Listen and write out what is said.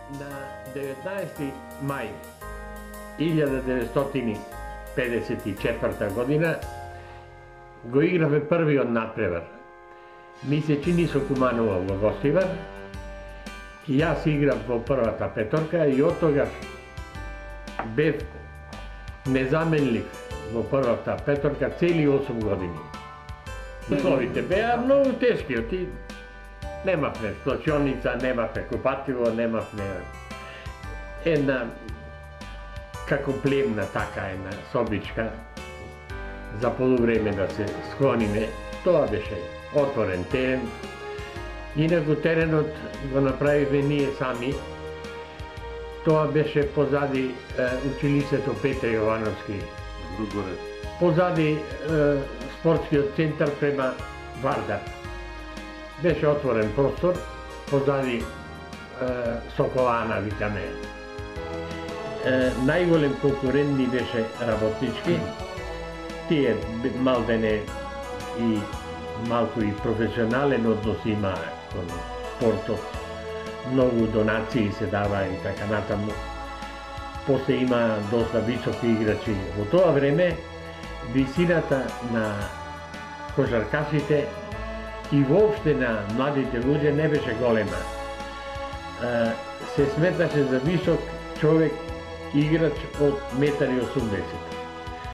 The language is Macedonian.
На 19. мај 1954 година го играве првиот надпревар. Ми се чини со Куманова во гостивар. И јас играв во првата петорка и од тогаш бев незаменлив во првата петорка цели 8 години. Условите беа многу тешки, немавме склачоница, немавме купатило, немавме една како племна така една собичка за полувреме да се склониме. Тоа беше отворен терен. Инаку теренот го направиве ние сами. Тоа беше позади училиштето Петре Јовановски. Позади спортскиот центар према Вардар. Беше отворен простор, позади Соколана, викаме. Најголем конкурент ни беше работнички. Тие малдене и малку и професионален однос имаа кон спортот. Многу донации се даваа и така натаму. После има доста високи играчи. Во тоа време висината на кошаркашите и воопште на младите луѓе не беше голема. Се сметаше за висок човек играч од 1,80 м.